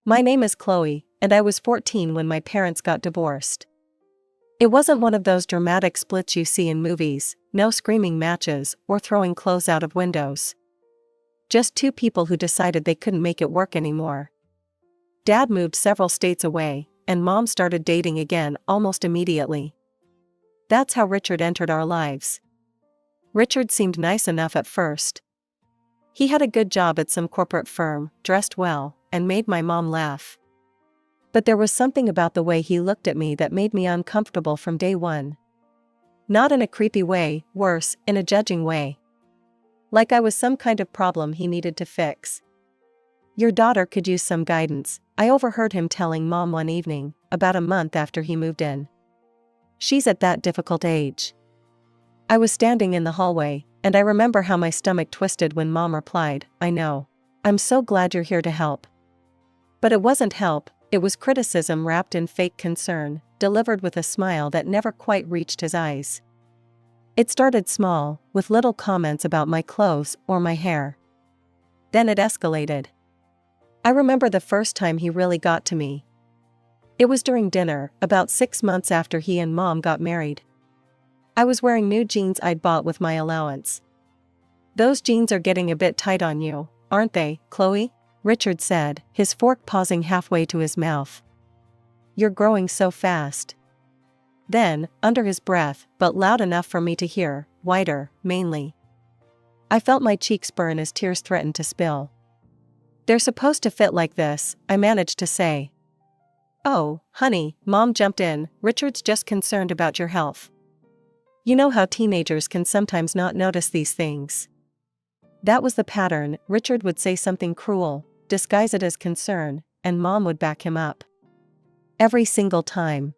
My name is Chloe, and I was 14 when my parents got divorced. It wasn't one of those dramatic splits you see in movies, no screaming matches or throwing clothes out of windows. Just two people who decided they couldn't make it work anymore. Dad moved several states away, and Mom started dating again almost immediately. That's how Richard entered our lives. Richard seemed nice enough at first. He had a good job at some corporate firm, dressed well, and made my mom laugh. But there was something about the way he looked at me that made me uncomfortable from day one. Not in a creepy way, worse, in a judging way. Like I was some kind of problem he needed to fix. "Your daughter could use some guidance," I overheard him telling Mom one evening, about a month after he moved in. "She's at that difficult age." I was standing in the hallway, and I remember how my stomach twisted when Mom replied, "I know. I'm so glad you're here to help." But it wasn't help, it was criticism wrapped in fake concern, delivered with a smile that never quite reached his eyes. It started small, with little comments about my clothes or my hair. Then it escalated. I remember the first time he really got to me. It was during dinner, about 6 months after he and Mom got married. I was wearing new jeans I'd bought with my allowance. "Those jeans are getting a bit tight on you, aren't they, Chloe?" Richard said, his fork pausing halfway to his mouth. "You're growing so fast." Then, under his breath, but loud enough for me to hear, "Wider, mainly." I felt my cheeks burn as tears threatened to spill. "They're supposed to fit like this," I managed to say. "Oh, honey," Mom jumped in, "Richard's just concerned about your health. You know how teenagers can sometimes not notice these things." That was the pattern. Richard would say something cruel, disguise it as concern, and Mom would back him up. Every single time.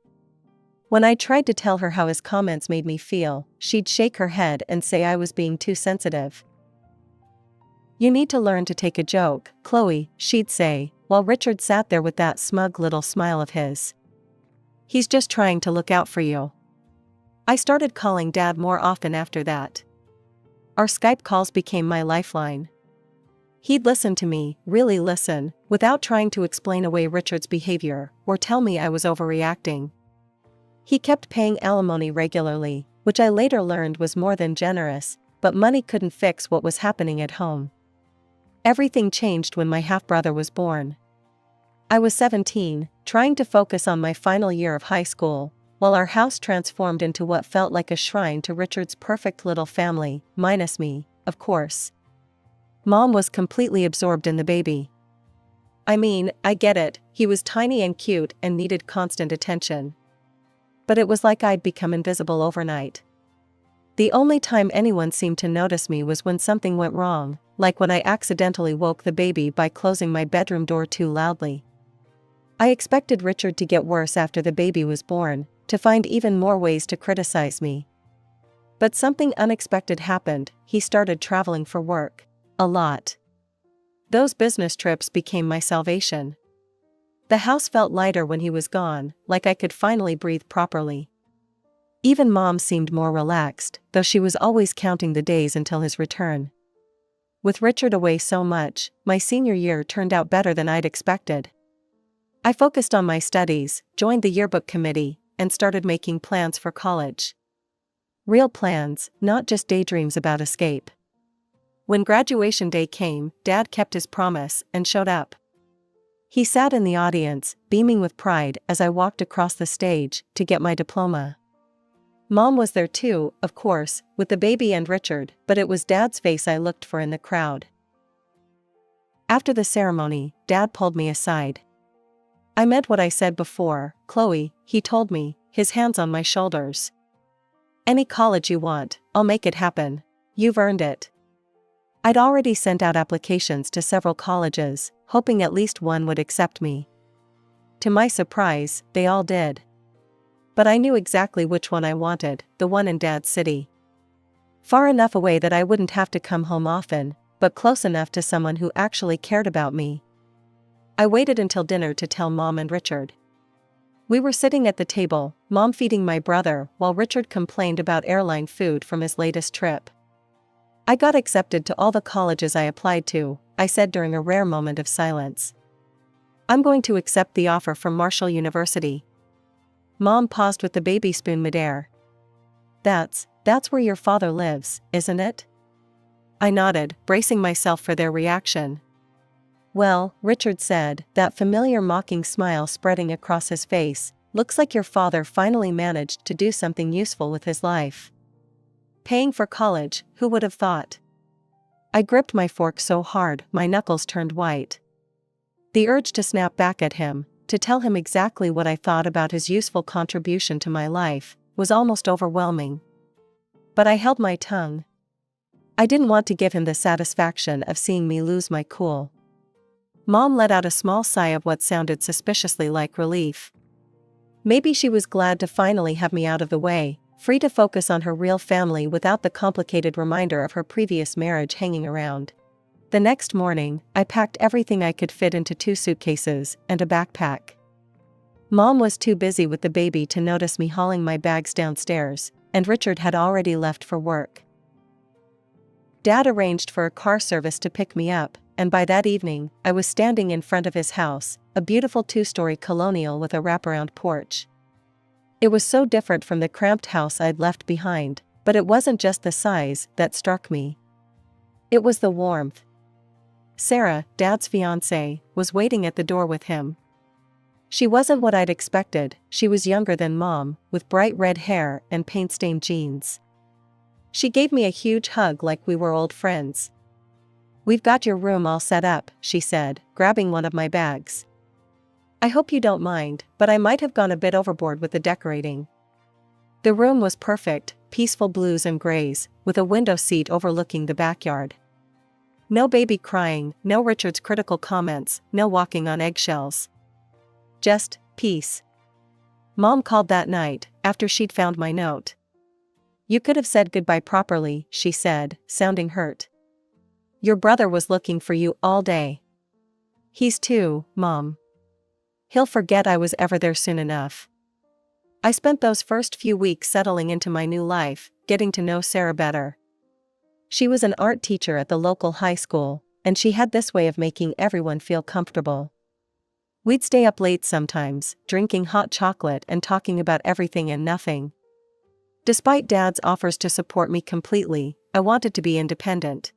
When I tried to tell her how his comments made me feel, she'd shake her head and say I was being too sensitive. "You need to learn to take a joke, Chloe," she'd say, while Richard sat there with that smug little smile of his. "He's just trying to look out for you." I started calling Dad more often after that. Our Skype calls became my lifeline. He'd listen to me, really listen, without trying to explain away Richard's behavior, or tell me I was overreacting. He kept paying alimony regularly, which I later learned was more than generous, but money couldn't fix what was happening at home. Everything changed when my half-brother was born. I was 17, trying to focus on my final year of high school, while our house transformed into what felt like a shrine to Richard's perfect little family, minus me, of course. Mom was completely absorbed in the baby. I mean, I get it, he was tiny and cute and needed constant attention. But it was like I'd become invisible overnight. The only time anyone seemed to notice me was when something went wrong, like when I accidentally woke the baby by closing my bedroom door too loudly. I expected Richard to get worse after the baby was born, to find even more ways to criticize me. But something unexpected happened. He started traveling for work. A lot. Those business trips became my salvation. The house felt lighter when he was gone, like I could finally breathe properly. Even Mom seemed more relaxed, though she was always counting the days until his return. With Richard away so much, my senior year turned out better than I'd expected. I focused on my studies, joined the yearbook committee, and started making plans for college. Real plans, not just daydreams about escape. When graduation day came, Dad kept his promise and showed up. He sat in the audience, beaming with pride as I walked across the stage to get my diploma. Mom was there too, of course, with the baby and Richard, but it was Dad's face I looked for in the crowd. After the ceremony, Dad pulled me aside. "I meant what I said before, Chloe," he told me, his hands on my shoulders. "Any college you want, I'll make it happen. You've earned it." I'd already sent out applications to several colleges, hoping at least one would accept me. To my surprise, they all did. But I knew exactly which one I wanted, the one in Dad's city. Far enough away that I wouldn't have to come home often, but close enough to someone who actually cared about me. I waited until dinner to tell Mom and Richard. We were sitting at the table, Mom feeding my brother while Richard complained about airline food from his latest trip. "I got accepted to all the colleges I applied to," I said during a rare moment of silence. I'm going to accept the offer from Marshall University. Mom paused with the baby spoon midair. That's where your father lives, isn't it? I nodded, bracing myself for their reaction. Well, Richard said, that familiar mocking smile spreading across his face, looks like your father finally managed to do something useful with his life. Paying for college, who would have thought? I gripped my fork so hard, my knuckles turned white. The urge to snap back at him, to tell him exactly what I thought about his useful contribution to my life, was almost overwhelming. But I held my tongue. I didn't want to give him the satisfaction of seeing me lose my cool. Mom let out a small sigh of what sounded suspiciously like relief. Maybe she was glad to finally have me out of the way, free to focus on her real family without the complicated reminder of her previous marriage hanging around. The next morning, I packed everything I could fit into 2 suitcases and a backpack. Mom was too busy with the baby to notice me hauling my bags downstairs, and Richard had already left for work. Dad arranged for a car service to pick me up, and by that evening, I was standing in front of his house, a beautiful 2-story colonial with a wraparound porch. It was so different from the cramped house I'd left behind, but it wasn't just the size that struck me. It was the warmth. Sarah, Dad's fiancée, was waiting at the door with him. She wasn't what I'd expected. She was younger than Mom, with bright red hair and paint-stained jeans. She gave me a huge hug like we were old friends. "We've got your room all set up," she said, grabbing one of my bags. "I hope you don't mind, but I might have gone a bit overboard with the decorating." The room was perfect, peaceful blues and grays, with a window seat overlooking the backyard. No baby crying, no Richard's critical comments, no walking on eggshells. Just peace. Mom called that night, after she'd found my note. "You could have said goodbye properly," she said, sounding hurt. "Your brother was looking for you all day." "He's 2, Mom. He'll forget I was ever there soon enough." I spent those first few weeks settling into my new life, getting to know Sarah better. She was an art teacher at the local high school, and she had this way of making everyone feel comfortable. We'd stay up late sometimes, drinking hot chocolate and talking about everything and nothing. Despite Dad's offers to support me completely, I wanted to be independent.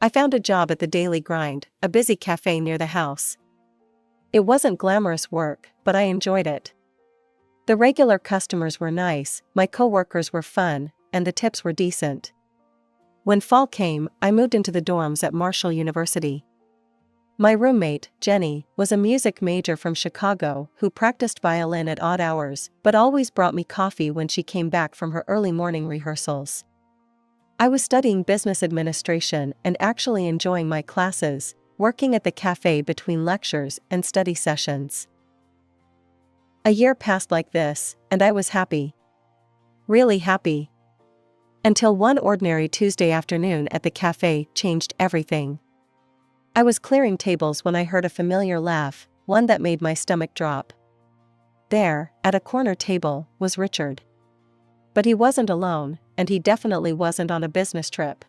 I found a job at the Daily Grind, a busy cafe near the house. It wasn't glamorous work, but I enjoyed it. The regular customers were nice, my coworkers were fun, and the tips were decent. When fall came, I moved into the dorms at Marshall University. My roommate, Jenny, was a music major from Chicago who practiced violin at odd hours, but always brought me coffee when she came back from her early morning rehearsals. I was studying business administration and actually enjoying my classes, working at the cafe between lectures and study sessions. A year passed like this, and I was happy. Really happy. Until one ordinary Tuesday afternoon at the cafe changed everything. I was clearing tables when I heard a familiar laugh, one that made my stomach drop. There, at a corner table, was Richard. But he wasn't alone, and he definitely wasn't on a business trip.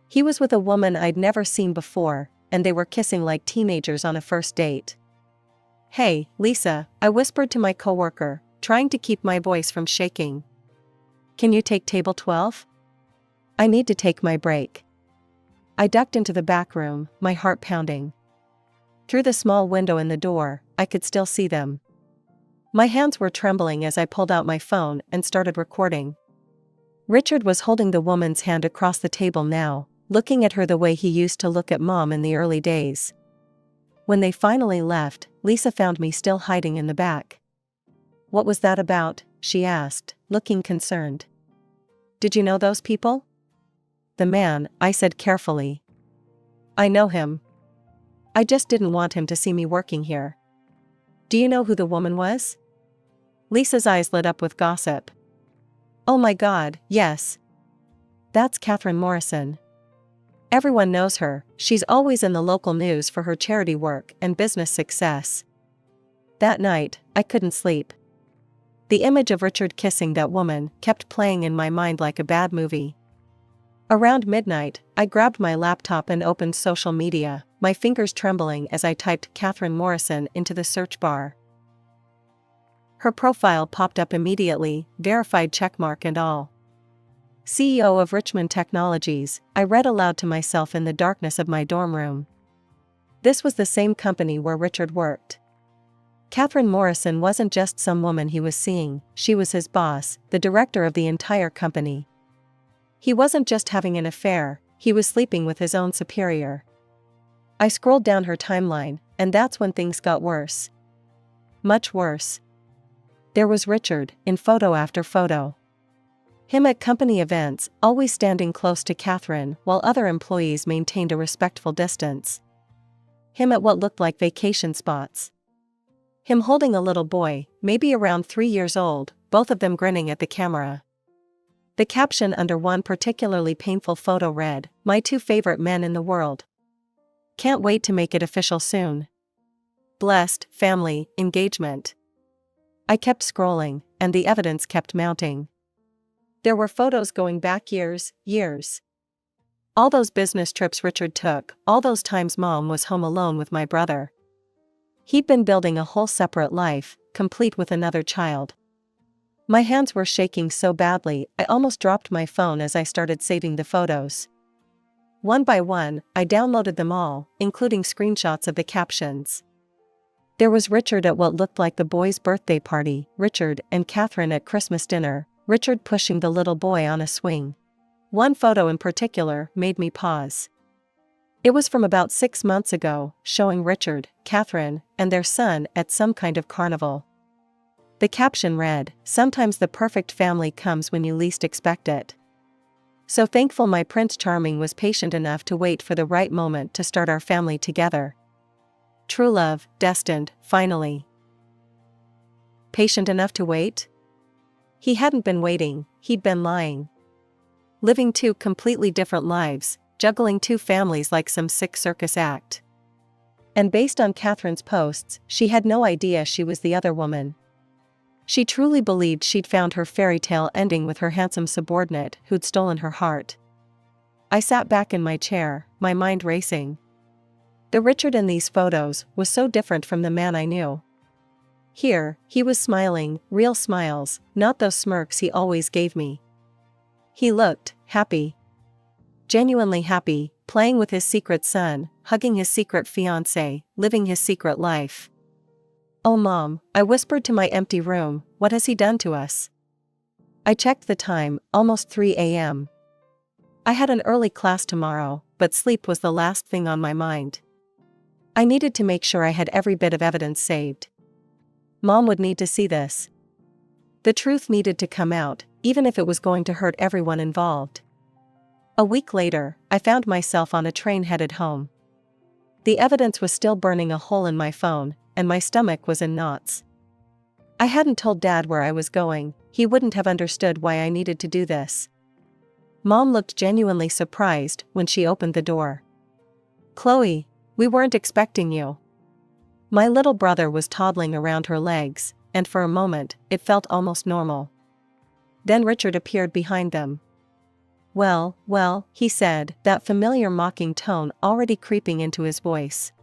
He was with a woman I'd never seen before, and they were kissing like teenagers on a first date. "Hey, Lisa," I whispered to my coworker, trying to keep my voice from shaking. "Can you take table 12? I need to take my break." I ducked into the back room, my heart pounding. Through the small window in the door, I could still see them. My hands were trembling as I pulled out my phone and started recording. Richard was holding the woman's hand across the table now, looking at her the way he used to look at Mom in the early days. When they finally left, Lisa found me still hiding in the back. "What was that about?" she asked, looking concerned. "Did you know those people?" "The man," I said carefully. "I know him. I just didn't want him to see me working here." "Do you know who the woman was?" Lisa's eyes lit up with gossip. "Oh my God, yes. That's Catherine Morrison. Everyone knows her. She's always in the local news for her charity work and business success." That night, I couldn't sleep. The image of Richard kissing that woman kept playing in my mind like a bad movie. Around midnight, I grabbed my laptop and opened social media. my fingers trembling as I typed Catherine Morrison into the search bar. Her profile popped up immediately, verified checkmark and all. CEO of Richmond Technologies, I read aloud to myself in the darkness of my dorm room. This was the same company where Richard worked. Catherine Morrison wasn't just some woman he was seeing, she was his boss, the director of the entire company. He wasn't just having an affair, he was sleeping with his own superior. I scrolled down her timeline, and that's when things got worse. Much worse. There was Richard, in photo after photo. Him at company events, always standing close to Catherine while other employees maintained a respectful distance. Him at what looked like vacation spots. Him holding a little boy, maybe around 3 years old, both of them grinning at the camera. The caption under one particularly painful photo read, "My 2 favorite men in the world. Can't wait to make it official soon. Blessed, family, engagement." I kept scrolling, and the evidence kept mounting. There were photos going back years. All those business trips Richard took, all those times Mom was home alone with my brother. He'd been building a whole separate life, complete with another child. My hands were shaking so badly I almost dropped my phone as I started saving the photos. One by one, I downloaded them all, including screenshots of the captions. There was Richard at what looked like the boy's birthday party, Richard and Catherine at Christmas dinner, Richard pushing the little boy on a swing. One photo in particular made me pause. It was from about 6 months ago, showing Richard, Catherine, and their son at some kind of carnival. The caption read, "Sometimes the perfect family comes when you least expect it." So thankful my Prince Charming was patient enough to wait for the right moment to start our family together. True love, destined, finally. Patient enough to wait? He hadn't been waiting, he'd been lying. Living 2 completely different lives, juggling 2 families like some sick circus act. And based on Catherine's posts, she had no idea she was the other woman. She truly believed she'd found her fairy tale ending with her handsome subordinate who'd stolen her heart. I sat back in my chair, my mind racing. The Richard in these photos was so different from the man I knew. Here, he was smiling, real smiles, not those smirks he always gave me. He looked happy. Genuinely happy, playing with his secret son, hugging his secret fiancée, living his secret life. "Oh Mom," I whispered to my empty room, "what has he done to us?" I checked the time, almost 3 a.m. I had an early class tomorrow, but sleep was the last thing on my mind. I needed to make sure I had every bit of evidence saved. Mom would need to see this. The truth needed to come out, even if it was going to hurt everyone involved. A week later, I found myself on a train headed home. The evidence was still burning a hole in my phone, and my stomach was in knots. I hadn't told Dad where I was going, he wouldn't have understood why I needed to do this. Mom looked genuinely surprised when she opened the door. "Chloe, we weren't expecting you." My little brother was toddling around her legs, and for a moment, it felt almost normal. Then Richard appeared behind them. Well, he said, that familiar mocking tone already creeping into his voice.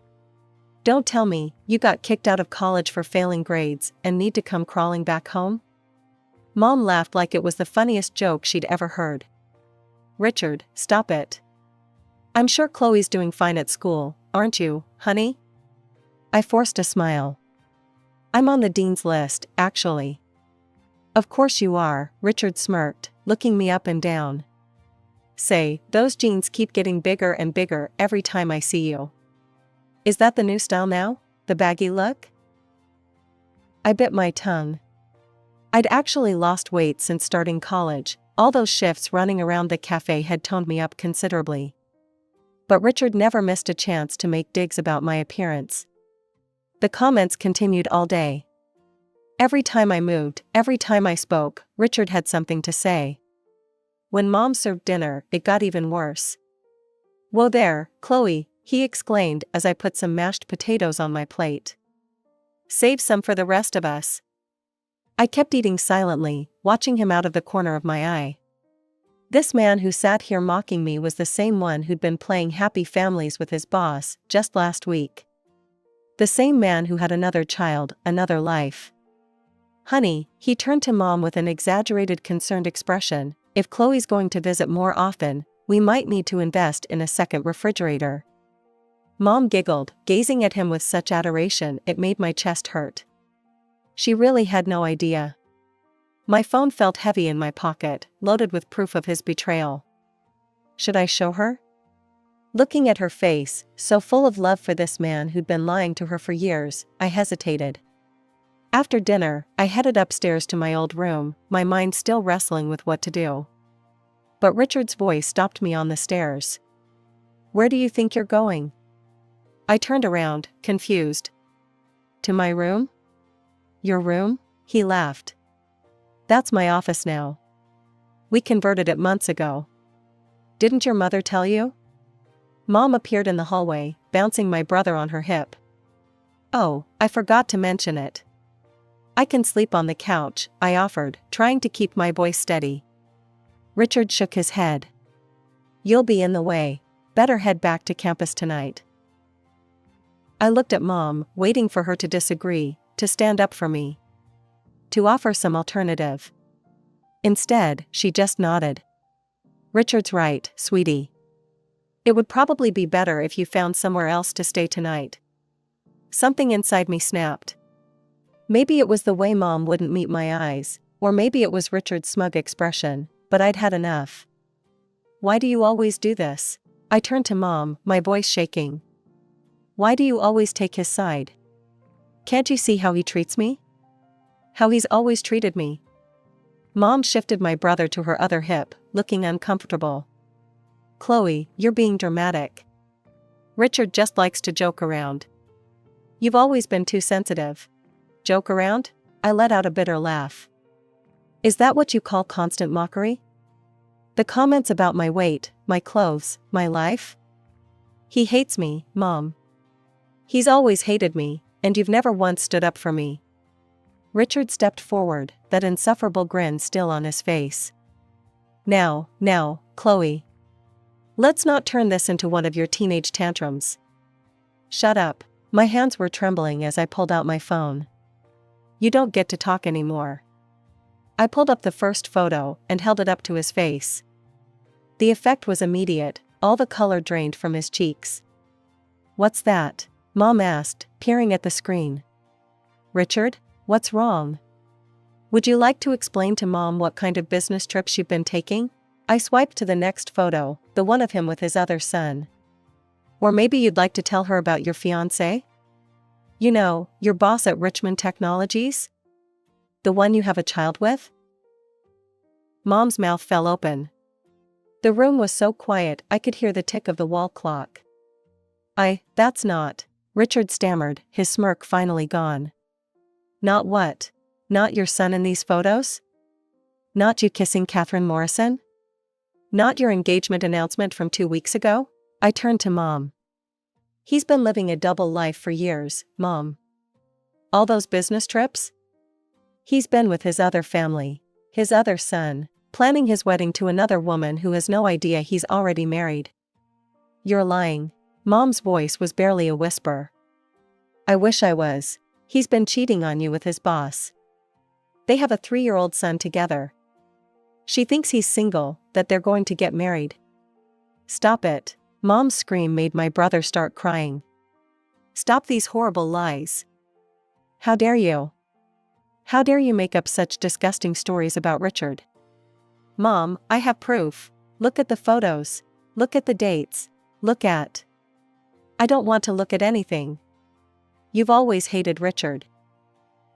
"Don't tell me, you got kicked out of college for failing grades and need to come crawling back home?" Mom laughed like it was the funniest joke she'd ever heard. "Richard, stop it. I'm sure Chloe's doing fine at school, aren't you, honey?" I forced a smile. "I'm on the dean's list, actually." "Of course you are," Richard smirked, looking me up and down. "Say, those jeans keep getting bigger and bigger every time I see you. Is that the new style now? The baggy look?" I bit my tongue. I'd actually lost weight since starting college, all those shifts running around the cafe had toned me up considerably. But Richard never missed a chance to make digs about my appearance. The comments continued all day. Every time I moved, every time I spoke, Richard had something to say. When Mom served dinner, it got even worse. "Whoa there, Chloe," he exclaimed as I put some mashed potatoes on my plate. "Save some for the rest of us." I kept eating silently, watching him out of the corner of my eye. This man who sat here mocking me was the same one who'd been playing happy families with his boss just last week. The same man who had another child, another life. Honey, he turned to Mom with an exaggerated concerned expression, if Chloe's going to visit more often, we might need to invest in a second refrigerator. Mom giggled, gazing at him with such adoration it made my chest hurt. She really had no idea. My phone felt heavy in my pocket, loaded with proof of his betrayal. Should I show her? Looking at her face, so full of love for this man who'd been lying to her for years, I hesitated. After dinner, I headed upstairs to my old room, my mind still wrestling with what to do. But Richard's voice stopped me on the stairs. Where do you think you're going? I turned around, confused. To my room? Your room? He laughed. That's my office now. We converted it months ago. Didn't your mother tell you? Mom appeared in the hallway, bouncing my brother on her hip. Oh, I forgot to mention it. I can sleep on the couch, I offered, trying to keep my voice steady. Richard shook his head. You'll be in the way. Better head back to campus tonight. I looked at Mom, waiting for her to disagree, to stand up for me, to offer some alternative. Instead, she just nodded. Richard's right, sweetie. It would probably be better if you found somewhere else to stay tonight. Something inside me snapped. Maybe it was the way Mom wouldn't meet my eyes, or maybe it was Richard's smug expression, but I'd had enough. Why do you always do this? I turned to Mom, my voice shaking. Why do you always take his side? Can't you see how he treats me? How he's always treated me? Mom shifted my brother to her other hip, looking uncomfortable. Chloe, you're being dramatic. Richard just likes to joke around. You've always been too sensitive. Joke around? I let out a bitter laugh. Is that what you call constant mockery? The comments about my weight, my clothes, my life? He hates me, Mom. He's always hated me, and you've never once stood up for me. Richard stepped forward, that insufferable grin still on his face. Now, Chloe. Let's not turn this into one of your teenage tantrums. Shut up. My hands were trembling as I pulled out my phone. You don't get to talk anymore. I pulled up the first photo and held it up to his face. The effect was immediate, all the color drained from his cheeks. What's that? Mom asked, peering at the screen. Richard, what's wrong? Would you like to explain to Mom what kind of business trips you've been taking? I swiped to the next photo, the one of him with his other son. Or maybe you'd like to tell her about your fiancé? You know, your boss at Richmond Technologies? The one you have a child with? Mom's mouth fell open. The room was so quiet I could hear the tick of the wall clock. That's not, Richard stammered, his smirk finally gone. Not what? Not your son in these photos? Not you kissing Catherine Morrison? Not your engagement announcement from 2 weeks ago? I turned to Mom. He's been living a double life for years, Mom. All those business trips? He's been with his other family, his other son, planning his wedding to another woman who has no idea he's already married. You're lying. Mom's voice was barely a whisper. I wish I was. He's been cheating on you with his boss. They have a 3-year-old son together. She thinks he's single, that they're going to get married. Stop it. Mom's scream made my brother start crying. Stop these horrible lies. How dare you? How dare you make up such disgusting stories about Richard? Mom, I have proof. Look at the photos. Look at the dates. Look at. I don't want to look at anything. You've always hated Richard.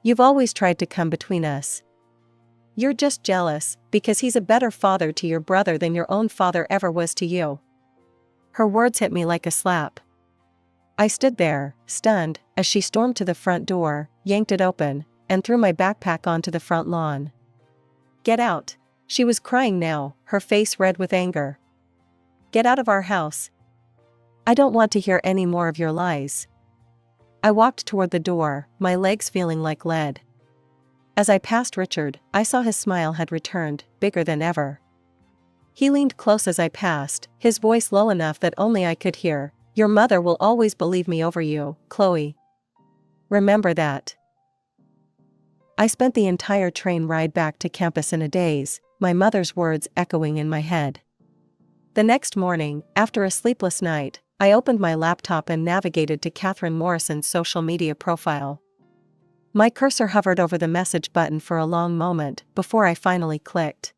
You've always tried to come between us. You're just jealous, because he's a better father to your brother than your own father ever was to you. Her words hit me like a slap. I stood there, stunned, as she stormed to the front door, yanked it open, and threw my backpack onto the front lawn. Get out. She was crying now, her face red with anger. Get out of our house. I don't want to hear any more of your lies. I walked toward the door, my legs feeling like lead. As I passed Richard, I saw his smile had returned, bigger than ever. He leaned close as I passed, his voice low enough that only I could hear. Your mother will always believe me over you, Chloe. Remember that. I spent the entire train ride back to campus in a daze, my mother's words echoing in my head. The next morning, after a sleepless night, I opened my laptop and navigated to Catherine Morrison's social media profile. My cursor hovered over the message button for a long moment before I finally clicked.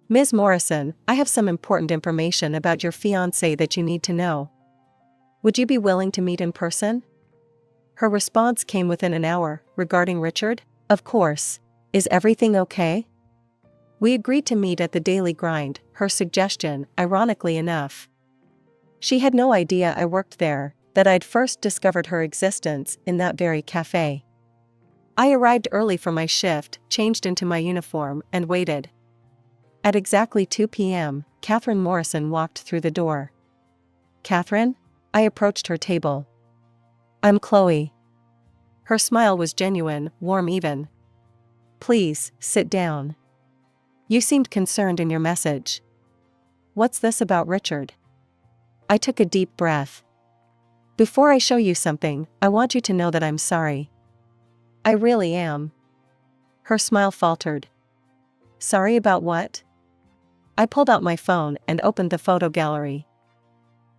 Ms. Morrison, I have some important information about your fiancé that you need to know. Would you be willing to meet in person? Her response came within an hour, regarding Richard. Of course. Is everything okay? We agreed to meet at the Daily Grind, her suggestion, ironically enough. She had no idea I worked there, that I'd first discovered her existence in that very cafe. I arrived early for my shift, changed into my uniform, and waited. At exactly 2 p.m., Catherine Morrison walked through the door. Catherine? I approached her table. I'm Chloe. Her smile was genuine, warm even. Please, sit down. You seemed concerned in your message. What's this about Richard? I took a deep breath. Before I show you something, I want you to know that I'm sorry. I really am. Her smile faltered. Sorry about what? I pulled out my phone and opened the photo gallery.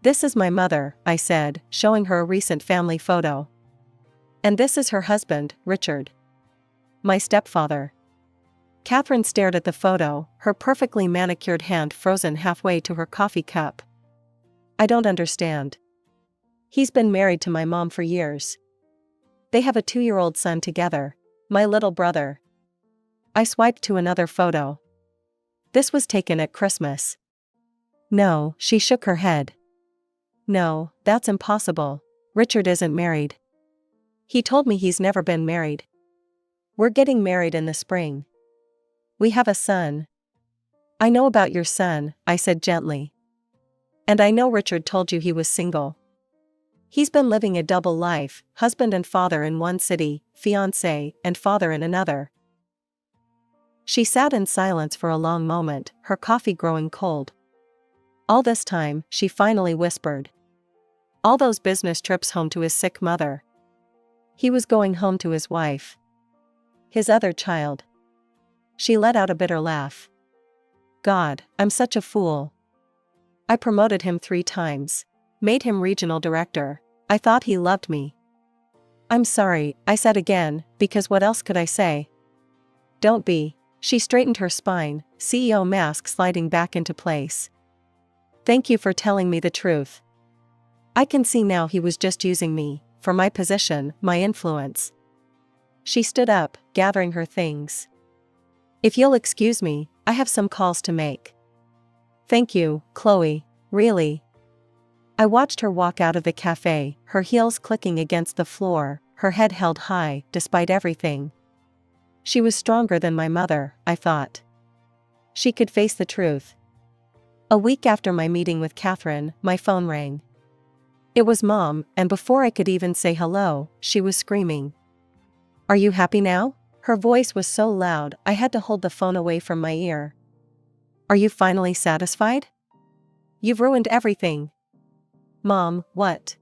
This is my mother, I said, showing her a recent family photo. And this is her husband, Richard. My stepfather. Catherine stared at the photo, her perfectly manicured hand frozen halfway to her coffee cup. I don't understand. He's been married to my mom for years. They have a 2-year-old son together, my little brother. I swiped to another photo. This was taken at Christmas. No, she shook her head. No, that's impossible. Richard isn't married. He told me he's never been married. We're getting married in the spring. We have a son. I know about your son, I said gently. And I know Richard told you he was single. He's been living a double life, husband and father in one city, fiancé and father in another. She sat in silence for a long moment, her coffee growing cold. All this time, she finally whispered. All those business trips home to his sick mother. He was going home to his wife. His other child. She let out a bitter laugh. God, I'm such a fool. I promoted him 3 times. Made him regional director. I thought he loved me. I'm sorry, I said again, because what else could I say? Don't be. She straightened her spine, CEO mask sliding back into place. Thank you for telling me the truth. I can see now he was just using me, for my position, my influence. She stood up, gathering her things. If you'll excuse me, I have some calls to make. Thank you, Chloe, really. I watched her walk out of the cafe, her heels clicking against the floor, her head held high, despite everything. She was stronger than my mother, I thought. She could face the truth. A week after my meeting with Catherine, my phone rang. It was Mom, and before I could even say hello, she was screaming. Are you happy now? Her voice was so loud I had to hold the phone away from my ear. Are you finally satisfied? You've ruined everything. Mom, what?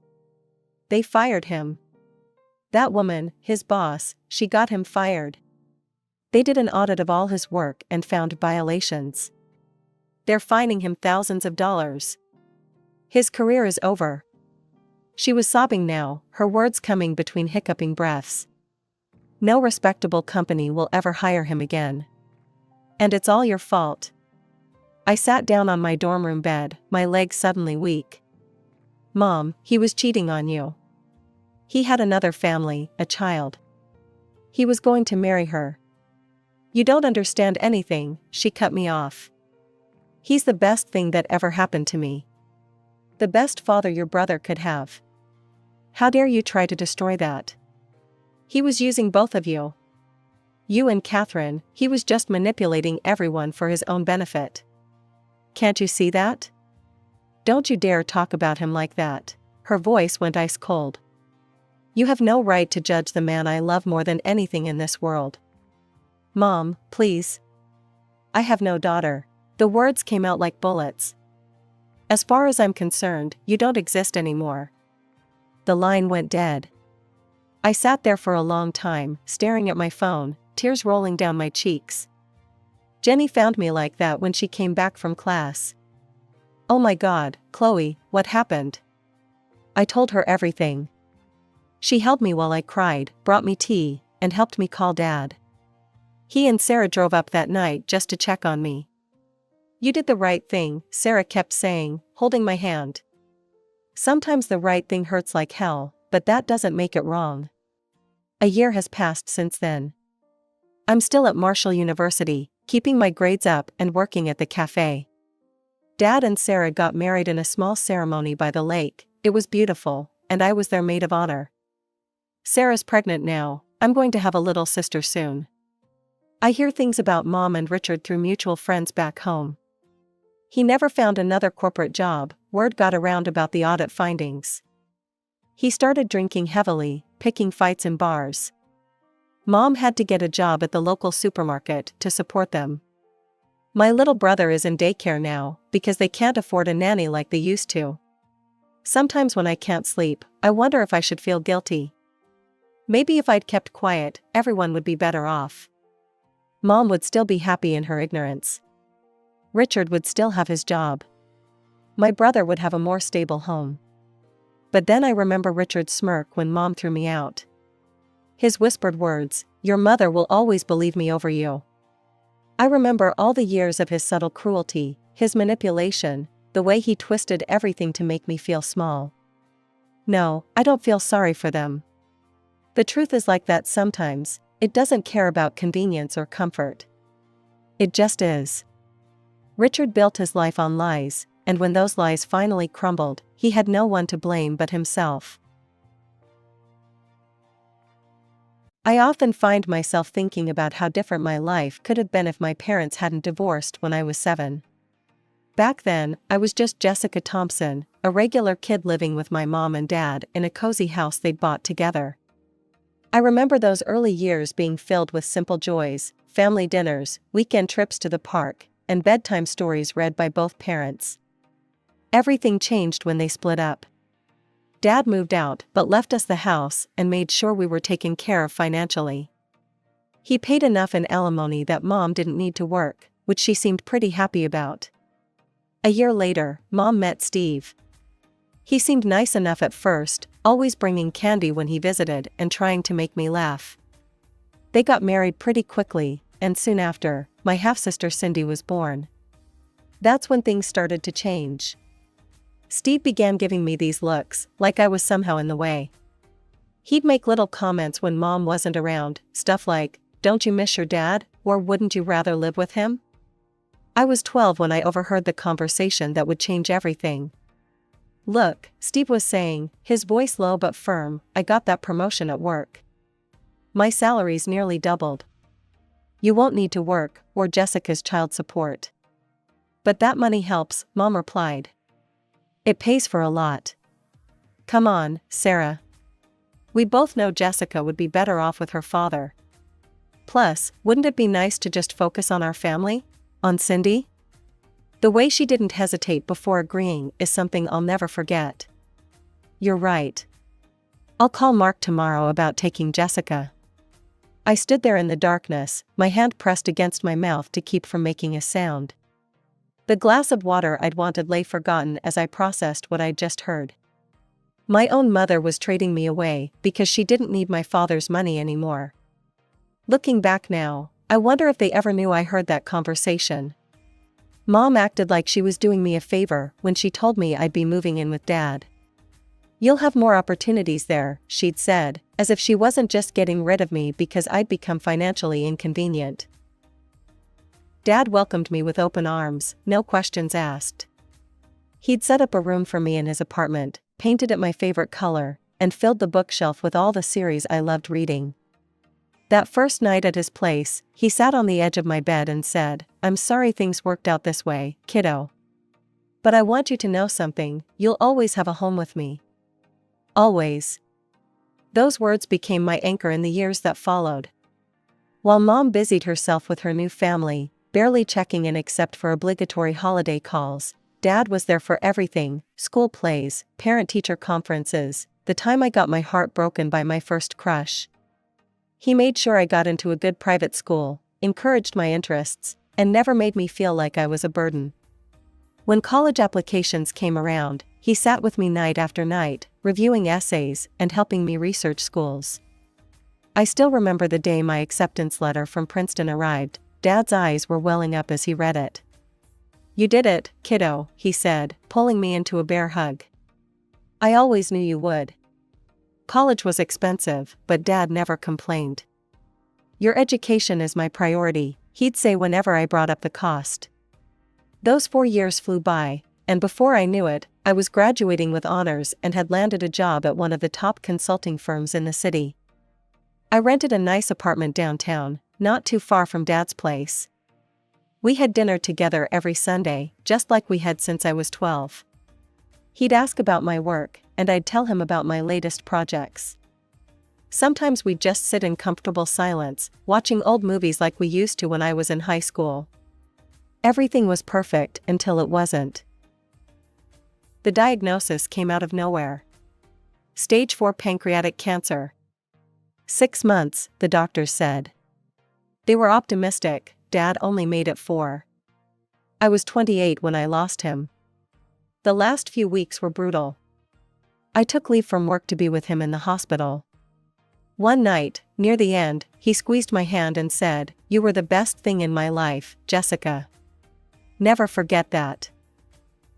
They fired him. That woman, his boss, she got him fired. They did an audit of all his work and found violations. They're fining him thousands of dollars. His career is over. She was sobbing now, her words coming between hiccuping breaths. No respectable company will ever hire him again. And it's all your fault. I sat down on my dorm room bed, my legs suddenly weak. Mom, he was cheating on you. He had another family, a child. He was going to marry her. You don't understand anything, she cut me off. He's the best thing that ever happened to me. The best father your brother could have. How dare you try to destroy that? He was using both of you. You and Catherine, he was just manipulating everyone for his own benefit. Can't you see that? Don't you dare talk about him like that. Her voice went ice cold. You have no right to judge the man I love more than anything in this world. Mom, please. I have no daughter. The words came out like bullets. As far as I'm concerned, you don't exist anymore. The line went dead. I sat there for a long time, staring at my phone, tears rolling down my cheeks. Jenny found me like that when she came back from class. Oh my God, Chloe, what happened? I told her everything. She held me while I cried, brought me tea, and helped me call Dad. He and Sarah drove up that night just to check on me. You did the right thing, Sarah kept saying, holding my hand. Sometimes the right thing hurts like hell, but that doesn't make it wrong. A year has passed since then. I'm still at Marshall University, keeping my grades up and working at the cafe. Dad and Sarah got married in a small ceremony by the lake. It was beautiful, and I was their maid of honor. Sarah's pregnant now. I'm going to have a little sister soon. I hear things about Mom and Richard through mutual friends back home. He never found another corporate job. Word got around about the audit findings. He started drinking heavily, picking fights in bars. Mom had to get a job at the local supermarket to support them. My little brother is in daycare now because they can't afford a nanny like they used to. Sometimes when I can't sleep, I wonder if I should feel guilty. Maybe if I'd kept quiet, everyone would be better off. Mom would still be happy in her ignorance. Richard would still have his job. My brother would have a more stable home. But then I remember Richard's smirk when Mom threw me out. His whispered words, "Your mother will always believe me over you." I remember all the years of his subtle cruelty, his manipulation, the way he twisted everything to make me feel small. No, I don't feel sorry for them. The truth is like that sometimes, it doesn't care about convenience or comfort. It just is. Richard built his life on lies, and when those lies finally crumbled, he had no one to blame but himself. I often find myself thinking about how different my life could have been if my parents hadn't divorced when I was 7. Back then, I was just Jessica Thompson, a regular kid living with my mom and dad in a cozy house they'd bought together. I remember those early years being filled with simple joys, family dinners, weekend trips to the park, and bedtime stories read by both parents. Everything changed when they split up. Dad moved out but left us the house and made sure we were taken care of financially. He paid enough in alimony that Mom didn't need to work, which she seemed pretty happy about. A year later, Mom met Steve. He seemed nice enough at first, always bringing candy when he visited and trying to make me laugh. They got married pretty quickly, and soon after, my half-sister Cindy was born. That's when things started to change. Steve began giving me these looks, like I was somehow in the way. He'd make little comments when Mom wasn't around, stuff like, "Don't you miss your dad, or wouldn't you rather live with him?" I was 12 when I overheard the conversation that would change everything. "Look," Steve was saying, his voice low but firm, "I got that promotion at work. My salary's nearly doubled. You won't need to work, or Jessica's child support." "But that money helps," Mom replied. "It pays for a lot." "Come on, Sarah. We both know Jessica would be better off with her father. Plus, wouldn't it be nice to just focus on our family? On Cindy?" The way she didn't hesitate before agreeing is something I'll never forget. "You're right. I'll call Mark tomorrow about taking Jessica." I stood there in the darkness, my hand pressed against my mouth to keep from making a sound. The glass of water I'd wanted lay forgotten as I processed what I'd just heard. My own mother was trading me away because she didn't need my father's money anymore. Looking back now, I wonder if they ever knew I heard that conversation. Mom acted like she was doing me a favor when she told me I'd be moving in with Dad. "You'll have more opportunities there," she'd said, as if she wasn't just getting rid of me because I'd become financially inconvenient. Dad welcomed me with open arms, no questions asked. He'd set up a room for me in his apartment, painted it my favorite color, and filled the bookshelf with all the series I loved reading. That first night at his place, he sat on the edge of my bed and said, "I'm sorry things worked out this way, kiddo. But I want you to know something, you'll always have a home with me. Always." Those words became my anchor in the years that followed. While Mom busied herself with her new family, barely checking in except for obligatory holiday calls. Dad was there for everything: school plays, parent-teacher conferences, the time I got my heart broken by my first crush. He made sure I got into a good private school, encouraged my interests, and never made me feel like I was a burden. When college applications came around, he sat with me night after night, reviewing essays and helping me research schools. I still remember the day my acceptance letter from Princeton arrived. Dad's eyes were welling up as he read it. "You did it, kiddo," he said, pulling me into a bear hug. "I always knew you would." College was expensive, but Dad never complained. "Your education is my priority," he'd say whenever I brought up the cost. Those 4 years flew by, and before I knew it, I was graduating with honors and had landed a job at one of the top consulting firms in the city. I rented a nice apartment downtown, not too far from Dad's place. We had dinner together every Sunday, just like we had since I was 12. He'd ask about my work, and I'd tell him about my latest projects. Sometimes we'd just sit in comfortable silence, watching old movies like we used to when I was in high school. Everything was perfect until it wasn't. The diagnosis came out of nowhere. Stage 4 pancreatic cancer. 6 months, the doctors said. They were optimistic. Dad only made it 4. I was 28 when I lost him. The last few weeks were brutal. I took leave from work to be with him in the hospital. One night, near the end, he squeezed my hand and said, "You were the best thing in my life, Jessica. Never forget that."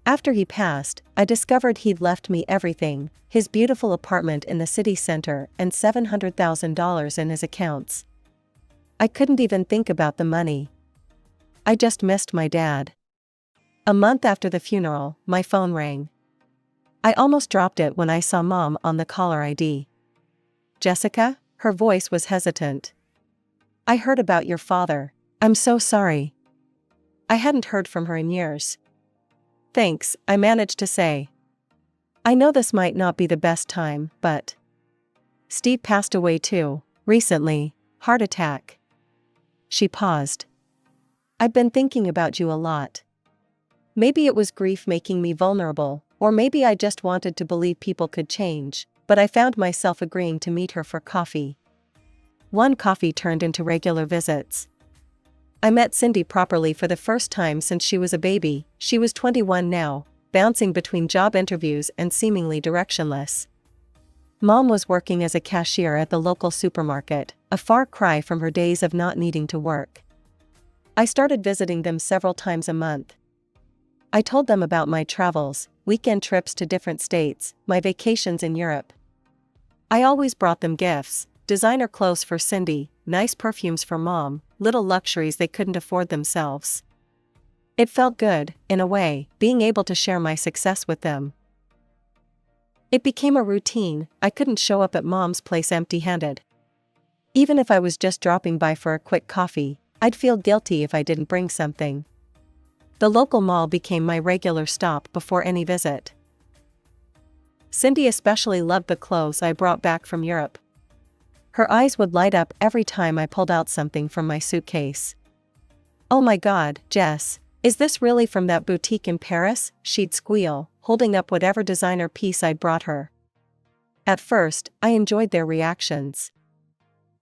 After he passed, I discovered he'd left me everything: his beautiful apartment in the city center and $700,000 in his accounts. I couldn't even think about the money. I just missed my dad. A month after the funeral, my phone rang. I almost dropped it when I saw Mom on the caller ID. "Jessica?" Her voice was hesitant. "I heard about your father. I'm so sorry." I hadn't heard from her in years. "Thanks," I managed to say. "I know this might not be the best time, but..." "Steve passed away too, recently. Heart attack." She paused. "I've been thinking about you a lot. Maybe it was grief making me vulnerable, or maybe I just wanted to believe people could change, but I found myself agreeing to meet her for coffee." One coffee turned into regular visits. I met Cindy properly for the first time since she was a baby. She was 21 now, bouncing between job interviews and seemingly directionless. Mom was working as a cashier at the local supermarket, a far cry from her days of not needing to work. I started visiting them several times a month. I told them about my travels, weekend trips to different states, my vacations in Europe. I always brought them gifts: designer clothes for Cindy, nice perfumes for Mom, little luxuries they couldn't afford themselves. It felt good, in a way, being able to share my success with them. It became a routine. I couldn't show up at Mom's place empty-handed. Even if I was just dropping by for a quick coffee, I'd feel guilty if I didn't bring something. The local mall became my regular stop before any visit. Cindy especially loved the clothes I brought back from Europe. Her eyes would light up every time I pulled out something from my suitcase. "Oh my God, Jess, is this really from that boutique in Paris?" she'd squeal, holding up whatever designer piece I'd brought her. At first, I enjoyed their reactions.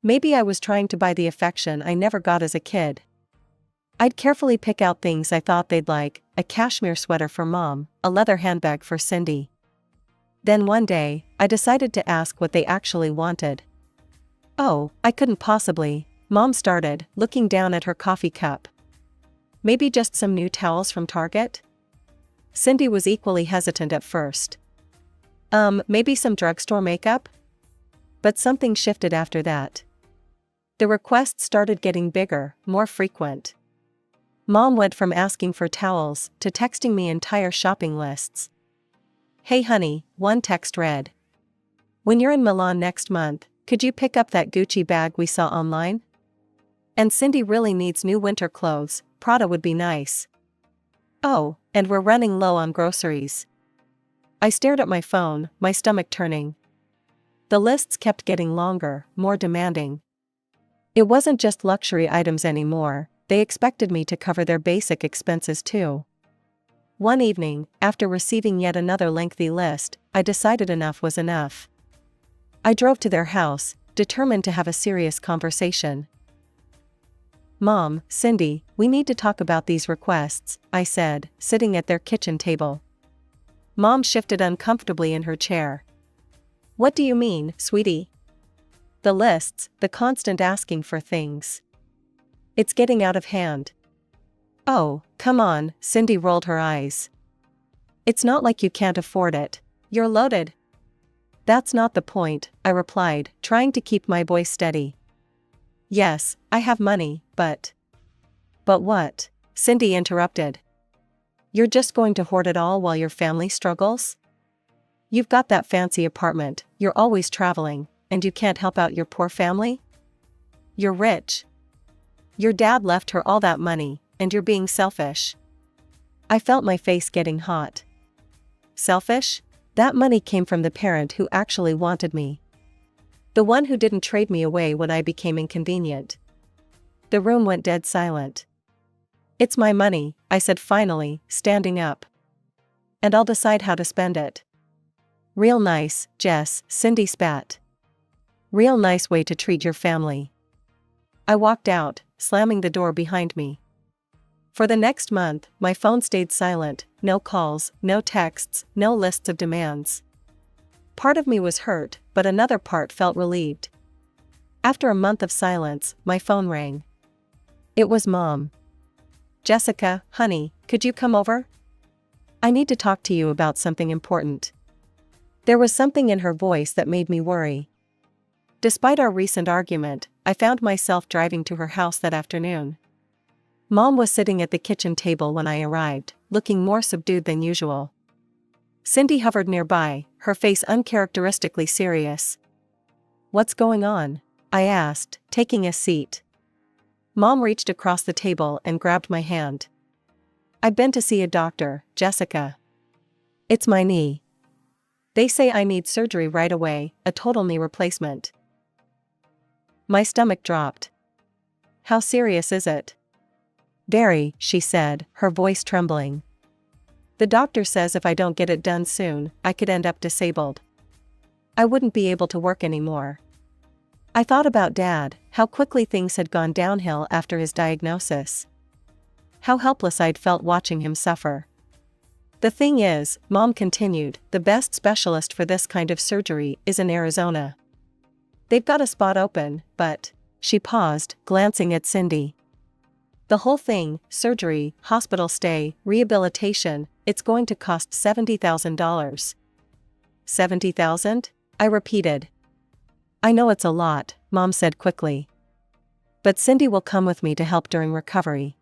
Maybe I was trying to buy the affection I never got as a kid. I'd carefully pick out things I thought they'd like: a cashmere sweater for Mom, a leather handbag for Cindy. Then one day, I decided to ask what they actually wanted. "Oh, I couldn't possibly," Mom started, looking down at her coffee cup. "Maybe just some new towels from Target?" Cindy was equally hesitant at first. Maybe some drugstore makeup?" But something shifted after that. The requests started getting bigger, more frequent. Mom went from asking for towels to texting me entire shopping lists. "Hey honey," one text read. "When you're in Milan next month, could you pick up that Gucci bag we saw online? And Cindy really needs new winter clothes, Prada would be nice. Oh, and we're running low on groceries." I stared at my phone, my stomach turning. The lists kept getting longer, more demanding. It wasn't just luxury items anymore. they expected me to cover their basic expenses too. One evening, after receiving yet another lengthy list, I decided enough was enough. I drove to their house, determined to have a serious conversation. "Mom, Cindy, we need to talk about these requests," I said, sitting at their kitchen table. Mom shifted uncomfortably in her chair. "What do you mean, sweetie?" "The lists, the constant asking for things. It's getting out of hand." "Oh, come on," Cindy rolled her eyes. "It's not like you can't afford it. You're loaded." "That's not the point," I replied, trying to keep my voice steady. "Yes, I have money, but..." "But what?" Cindy interrupted. "You're just going to hoard it all while your family struggles? You've got that fancy apartment, you're always traveling, and you can't help out your poor family? You're rich. Your dad left her all that money, and you're being selfish." I felt my face getting hot. Selfish? That money came from the parent who actually wanted me. The one who didn't trade me away when I became inconvenient. The room went dead silent. "It's my money," I said finally, standing up. "And I'll decide how to spend it." "Real nice, Jess," Cindy spat. "Real nice way to treat your family." I walked out, slamming the door behind me. For the next month, my phone stayed silent, no calls, no texts, no lists of demands. Part of me was hurt, but another part felt relieved. After a month of silence, my phone rang. It was Mom. "Jessica, honey, could you come over? I need to talk to you about something important." There was something in her voice that made me worry. Despite our recent argument, I found myself driving to her house that afternoon. Mom was sitting at the kitchen table when I arrived, looking more subdued than usual. Cindy hovered nearby, her face uncharacteristically serious. "What's going on?" I asked, taking a seat. Mom reached across the table and grabbed my hand. "I've been to see a doctor, Jessica. It's my knee. They say I need surgery right away, a total knee replacement." My stomach dropped. "How serious is it?" "Very," she said, her voice trembling. "The doctor says if I don't get it done soon, I could end up disabled. I wouldn't be able to work anymore." I thought about Dad, how quickly things had gone downhill after his diagnosis. How helpless I'd felt watching him suffer. "The thing is," Mom continued, "the best specialist for this kind of surgery is in Arizona. They've got a spot open, but..." She paused, glancing at Cindy. "The whole thing, surgery, hospital stay, rehabilitation, it's going to cost $70,000. $70,000? I repeated. "I know it's a lot," Mom said quickly. "But Cindy will come with me to help during recovery.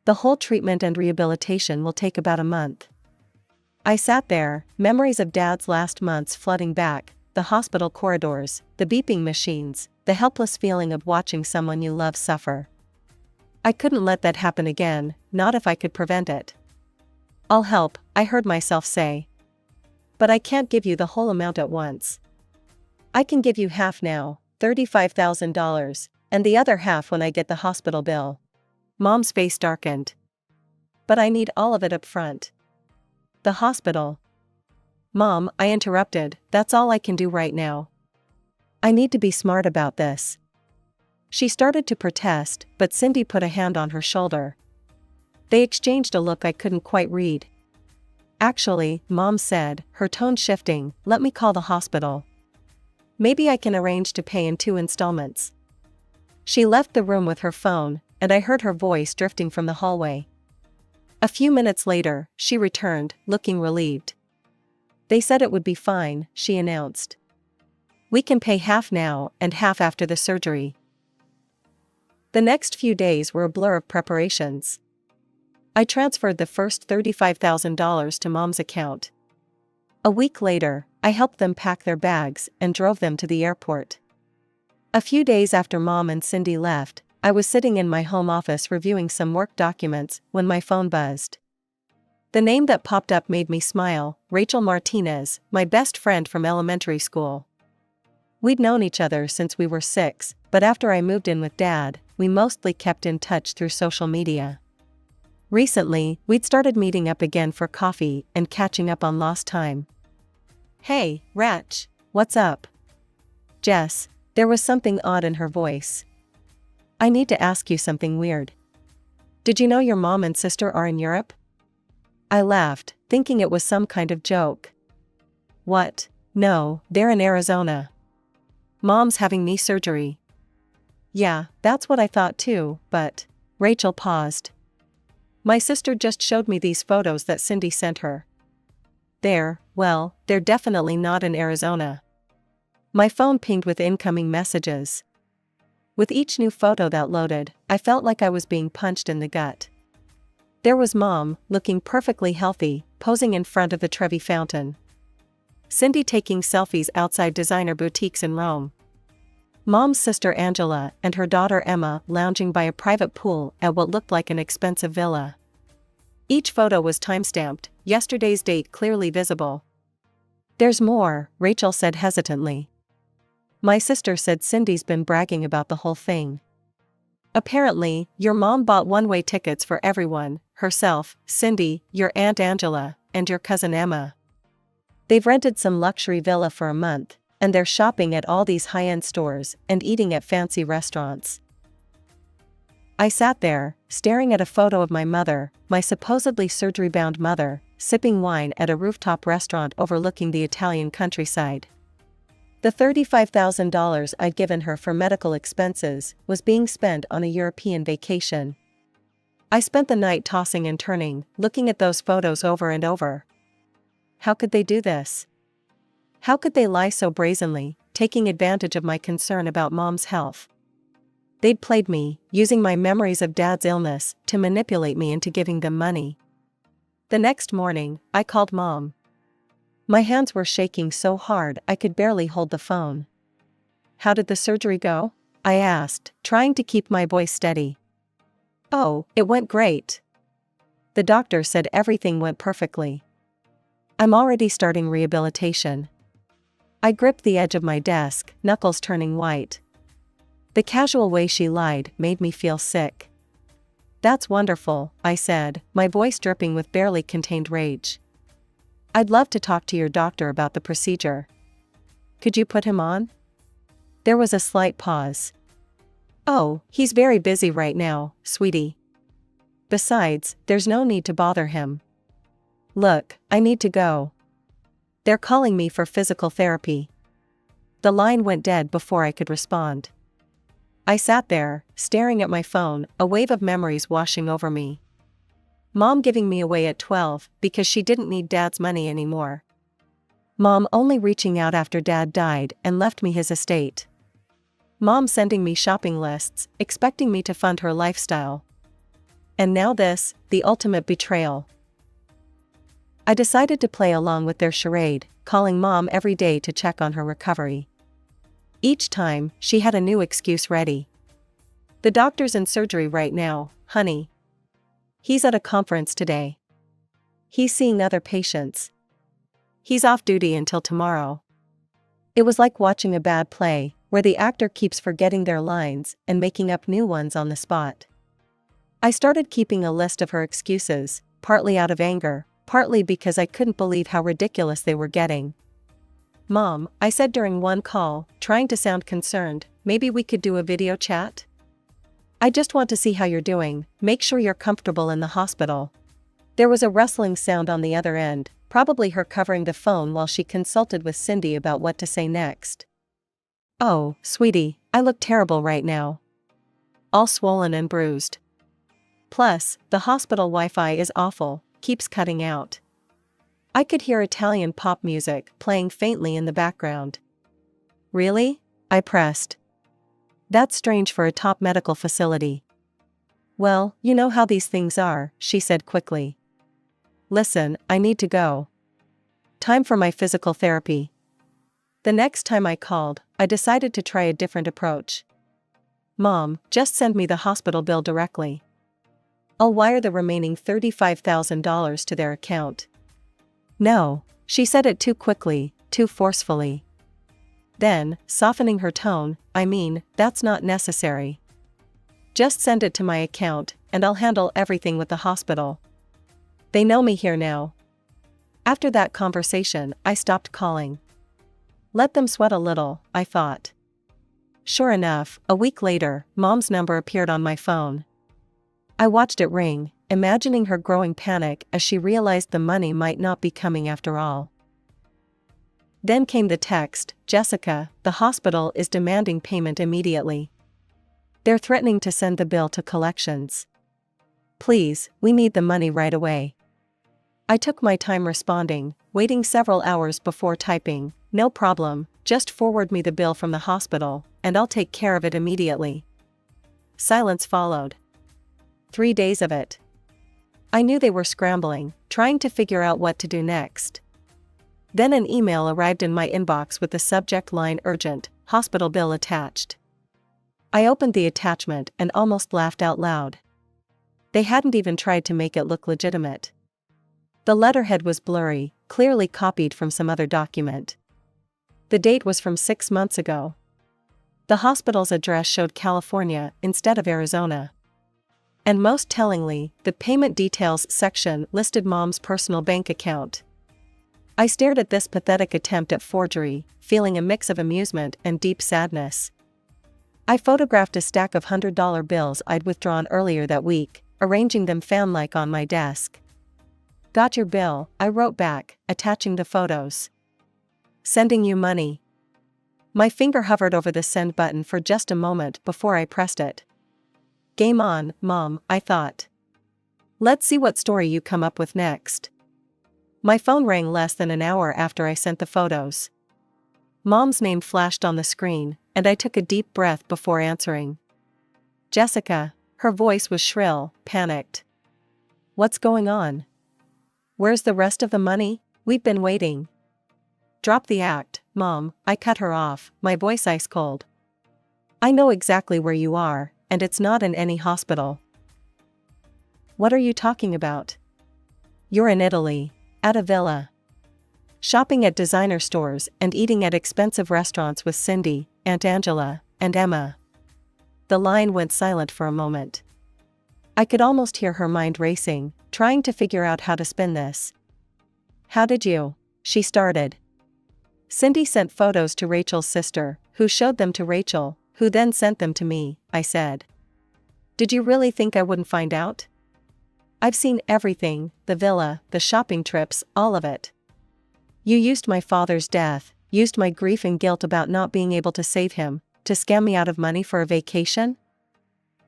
The whole treatment and rehabilitation will take about a month." I sat there, memories of Dad's last months flooding back, the hospital corridors, the beeping machines, the helpless feeling of watching someone you love suffer. I couldn't let that happen again, not if I could prevent it. "I'll help," I heard myself say. "But I can't give you the whole amount at once. I can give you half now, $35,000, and the other half when I get the hospital bill." Mom's face darkened. "But I need all of it up front." "The hospital?" "Mom," I interrupted, "that's all I can do right now. I need to be smart about this." She started to protest, but Cindy put a hand on her shoulder. They exchanged a look I couldn't quite read. "Actually," Mom said, her tone shifting, "let me call the hospital. Maybe I can arrange to pay in 2 installments." She left the room with her phone, and I heard her voice drifting from the hallway. A few minutes later, she returned, looking relieved. "They said it would be fine," she announced. "We can pay half now and half after the surgery." The next few days were a blur of preparations. I transferred the first $35,000 to Mom's account. A week later, I helped them pack their bags and drove them to the airport. A few days after Mom and Cindy left, I was sitting in my home office reviewing some work documents when my phone buzzed. The name that popped up made me smile, Rachel Martinez, my best friend from elementary school. We'd known each other since we were 6, but after I moved in with Dad, we mostly kept in touch through social media. Recently, we'd started meeting up again for coffee and catching up on lost time. "Hey, Ratch, what's up?" "Jess," there was something odd in her voice. "I need to ask you something weird. Did you know your mom and sister are in Europe?" I laughed, thinking it was some kind of joke. "What? No, they're in Arizona. Mom's having knee surgery." "Yeah, that's what I thought too, but..." Rachel paused. "My sister just showed me these photos that Cindy sent her. They're definitely not in Arizona." My phone pinged with incoming messages. With each new photo that loaded, I felt like I was being punched in the gut. There was Mom, looking perfectly healthy, posing in front of the Trevi Fountain. Cindy taking selfies outside designer boutiques in Rome. Mom's sister Angela and her daughter Emma lounging by a private pool at what looked like an expensive villa. Each photo was timestamped, yesterday's date clearly visible. "There's more," Rachel said hesitantly. "My sister said Cindy's been bragging about the whole thing. Apparently, your mom bought one-way tickets for everyone, herself, Cindy, your Aunt Angela, and your cousin Emma. They've rented some luxury villa for a month, and they're shopping at all these high-end stores and eating at fancy restaurants." I sat there, staring at a photo of my mother, my supposedly surgery-bound mother, sipping wine at a rooftop restaurant overlooking the Italian countryside. The $35,000 I'd given her for medical expenses was being spent on a European vacation. I spent the night tossing and turning, looking at those photos over and over. How could they do this? How could they lie so brazenly, taking advantage of my concern about Mom's health? They'd played me, using my memories of Dad's illness to manipulate me into giving them money. The next morning, I called Mom. My hands were shaking so hard I could barely hold the phone. "How did the surgery go?" I asked, trying to keep my voice steady. "Oh, it went great. The doctor said everything went perfectly. I'm already starting rehabilitation." I gripped the edge of my desk, knuckles turning white. The casual way she lied made me feel sick. "That's wonderful," I said, my voice dripping with barely contained rage. "I'd love to talk to your doctor about the procedure. Could you put him on?" There was a slight pause. "Oh, he's very busy right now, sweetie. Besides, there's no need to bother him. Look, I need to go. They're calling me for physical therapy." The line went dead before I could respond. I sat there, staring at my phone, a wave of memories washing over me. Mom giving me away at 12 because she didn't need Dad's money anymore. Mom only reaching out after Dad died and left me his estate. Mom sending me shopping lists, expecting me to fund her lifestyle. And now this, the ultimate betrayal. I decided to play along with their charade, calling Mom every day to check on her recovery. Each time, she had a new excuse ready. "The doctor's in surgery right now, honey. He's at a conference today. He's seeing other patients. He's off duty until tomorrow." It was like watching a bad play, where the actor keeps forgetting their lines and making up new ones on the spot. I started keeping a list of her excuses, partly out of anger, partly because I couldn't believe how ridiculous they were getting. "Mom," I said during one call, trying to sound concerned, "maybe we could do a video chat? I just want to see how you're doing, make sure you're comfortable in the hospital." There was a rustling sound on the other end, probably her covering the phone while she consulted with Cindy about what to say next. "Oh, sweetie, I look terrible right now. All swollen and bruised. Plus, the hospital Wi-Fi is awful, keeps cutting out." I could hear Italian pop music playing faintly in the background. "Really?" I pressed. "That's strange for a top medical facility." "Well, you know how these things are," she said quickly. "Listen, I need to go. Time for my physical therapy." The next time I called, I decided to try a different approach. "Mom, just send me the hospital bill directly. I'll wire the remaining $35,000 to their account." "No," she said it too quickly, too forcefully. Then, softening her tone, "I mean, that's not necessary. Just send it to my account, and I'll handle everything with the hospital. They know me here now. After that conversation, I stopped calling. Let them sweat a little, I thought. Sure enough, a week later, Mom's number appeared on my phone. I watched it ring, imagining her growing panic as she realized the money might not be coming after all. Then came the text, "Jessica, the hospital is demanding payment immediately. They're threatening to send the bill to collections. Please, we need the money right away." I took my time responding, waiting several hours before typing, "No problem, just forward me the bill from the hospital, and I'll take care of it immediately." Silence followed. 3 days of it. I knew they were scrambling, trying to figure out what to do next. Then an email arrived in my inbox with the subject line "Urgent, hospital bill attached." I opened the attachment and almost laughed out loud. They hadn't even tried to make it look legitimate. The letterhead was blurry, clearly copied from some other document. The date was from 6 months ago. The hospital's address showed California instead of Arizona. And most tellingly, the payment details section listed Mom's personal bank account. I stared at this pathetic attempt at forgery, feeling a mix of amusement and deep sadness. I photographed a stack of $100 bills I'd withdrawn earlier that week, arranging them fan-like on my desk. "Got your bill," I wrote back, attaching the photos. "Sending you money." My finger hovered over the send button for just a moment before I pressed it. Game on, Mom, I thought. Let's see what story you come up with next. My phone rang less than an hour after I sent the photos. Mom's name flashed on the screen, and I took a deep breath before answering. "Jessica." Her voice was shrill, panicked. "What's going on? Where's the rest of the money? We've been waiting." "Drop the act, Mom," I cut her off, my voice ice cold. "I know exactly where you are, and it's not in any hospital." "What are you talking about?" "You're in Italy. At a villa. Shopping at designer stores and eating at expensive restaurants with Cindy, Aunt Angela, and Emma." The line went silent for a moment. I could almost hear her mind racing, trying to figure out how to spin this. "How did you?" she started. "Cindy sent photos to Rachel's sister, who showed them to Rachel, who then sent them to me," I said. "Did you really think I wouldn't find out? I've seen everything, the villa, the shopping trips, all of it. You used my father's death, used my grief and guilt about not being able to save him, to scam me out of money for a vacation?"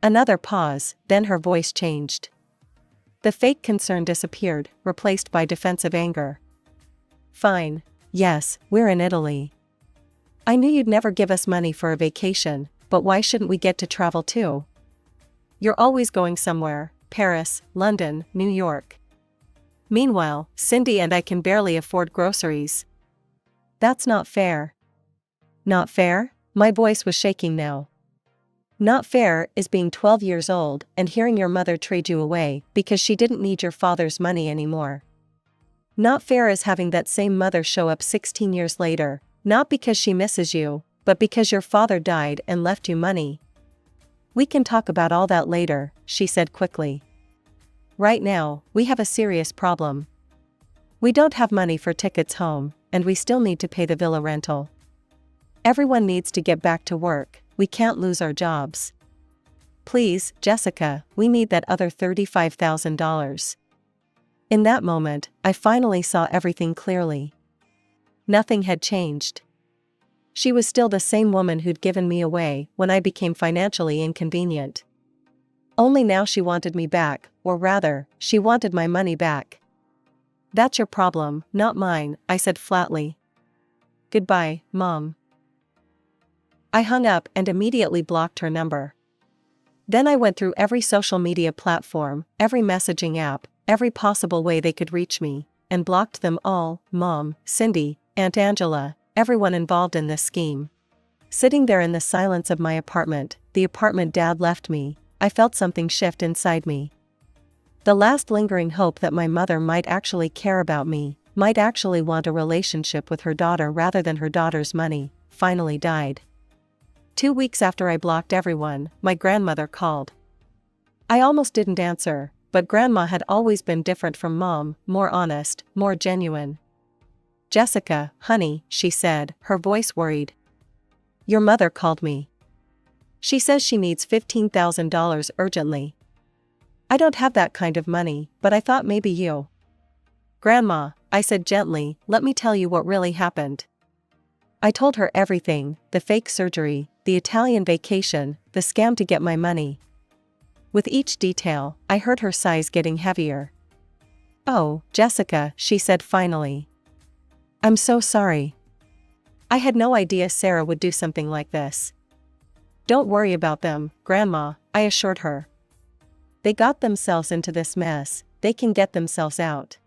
Another pause, then her voice changed. The fake concern disappeared, replaced by defensive anger. "Fine. Yes, we're in Italy. I knew you'd never give us money for a vacation, but why shouldn't we get to travel too? You're always going somewhere. Paris, London, New York. Meanwhile, Cindy and I can barely afford groceries. That's not fair." "Not fair?" My voice was shaking now. "Not fair is being 12 years old and hearing your mother trade you away because she didn't need your father's money anymore. Not fair is having that same mother show up 16 years later, not because she misses you, but because your father died and left you money." "We can talk about all that later," she said quickly. "Right now, we have a serious problem. We don't have money for tickets home, and we still need to pay the villa rental. Everyone needs to get back to work, we can't lose our jobs. Please, Jessica, we need that other $35,000. In that moment, I finally saw everything clearly. Nothing had changed. She was still the same woman who'd given me away when I became financially inconvenient. Only now she wanted me back, or rather, she wanted my money back. "That's your problem, not mine," I said flatly. "Goodbye, Mom." I hung up and immediately blocked her number. Then I went through every social media platform, every messaging app, every possible way they could reach me, and blocked them all: Mom, Cindy, Aunt Angela, everyone involved in this scheme. Sitting there in the silence of my apartment, the apartment Dad left me, I felt something shift inside me. The last lingering hope that my mother might actually care about me, might actually want a relationship with her daughter rather than her daughter's money, finally died. 2 weeks after I blocked everyone, my grandmother called. I almost didn't answer, but Grandma had always been different from Mom, more honest, more genuine. "Jessica, honey," she said, her voice worried. "Your mother called me. She says she needs $15,000 urgently." "I don't have that kind of money, but I thought maybe you." "Grandma," I said gently, "let me tell you what really happened." I told her everything, the fake surgery, the Italian vacation, the scam to get my money. With each detail, I heard her sighs getting heavier. "Oh, Jessica," she said finally. "I'm so sorry. I had no idea Sarah would do something like this." "Don't worry about them, Grandma," I assured her. "They got themselves into this mess, they can get themselves out."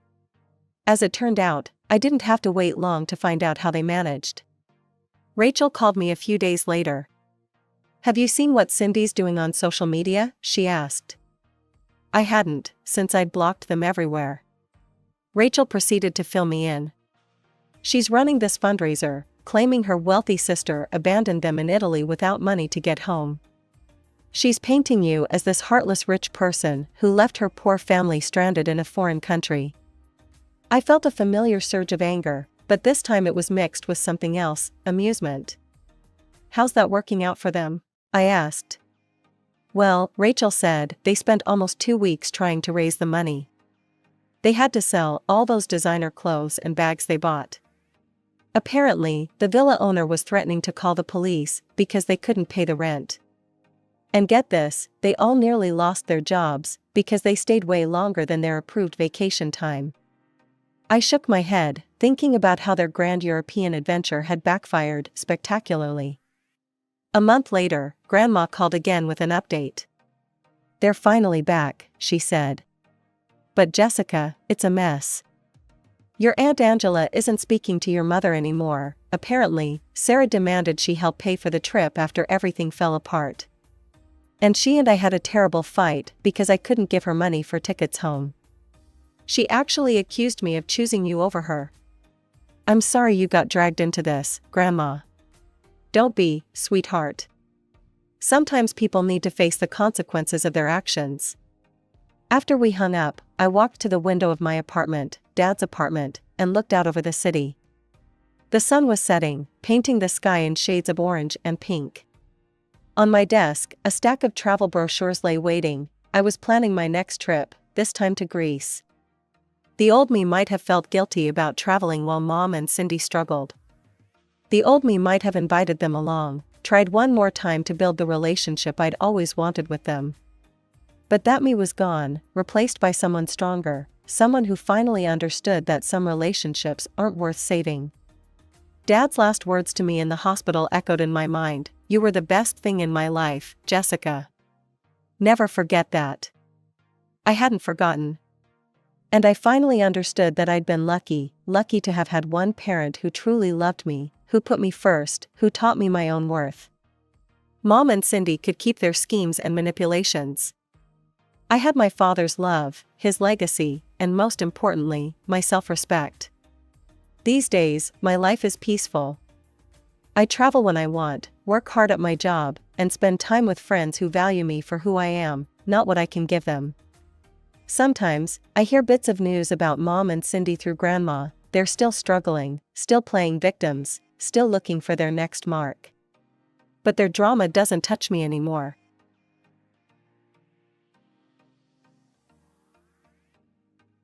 As it turned out, I didn't have to wait long to find out how they managed. Rachel called me a few days later. "Have you seen what Cindy's doing on social media?" she asked. I hadn't, since I'd blocked them everywhere. Rachel proceeded to fill me in. "She's running this fundraiser, claiming her wealthy sister abandoned them in Italy without money to get home. She's painting you as this heartless rich person who left her poor family stranded in a foreign country." I felt a familiar surge of anger, but this time it was mixed with something else, amusement. "How's that working out for them?" I asked. "Well," Rachel said, "they spent almost 2 weeks trying to raise the money. They had to sell all those designer clothes and bags they bought. Apparently, the villa owner was threatening to call the police because they couldn't pay the rent. And get this, they all nearly lost their jobs because they stayed way longer than their approved vacation time." I shook my head, thinking about how their grand European adventure had backfired spectacularly. A month later, Grandma called again with an update. "They're finally back," she said. "But Jessica, it's a mess. Your Aunt Angela isn't speaking to your mother anymore. Apparently, Sarah demanded she help pay for the trip after everything fell apart. And she and I had a terrible fight because I couldn't give her money for tickets home. She actually accused me of choosing you over her. I'm sorry you got dragged into this, Grandma." "Don't be, sweetheart. Sometimes people need to face the consequences of their actions." After we hung up, I walked to the window of my apartment, Dad's apartment, and looked out over the city. The sun was setting, painting the sky in shades of orange and pink. On my desk, a stack of travel brochures lay waiting. I was planning my next trip, this time to Greece. The old me might have felt guilty about traveling while Mom and Cindy struggled. The old me might have invited them along, tried one more time to build the relationship I'd always wanted with them. But that me was gone, replaced by someone stronger, someone who finally understood that some relationships aren't worth saving. Dad's last words to me in the hospital echoed in my mind, "You were the best thing in my life, Jessica. Never forget that." I hadn't forgotten. And I finally understood that I'd been lucky to have had one parent who truly loved me, who put me first, who taught me my own worth. Mom and Cindy could keep their schemes and manipulations. I had my father's love, his legacy, and most importantly, my self-respect. These days, my life is peaceful. I travel when I want, work hard at my job, and spend time with friends who value me for who I am, not what I can give them. Sometimes, I hear bits of news about Mom and Cindy through Grandma. They're still struggling, still playing victims, still looking for their next mark. But their drama doesn't touch me anymore.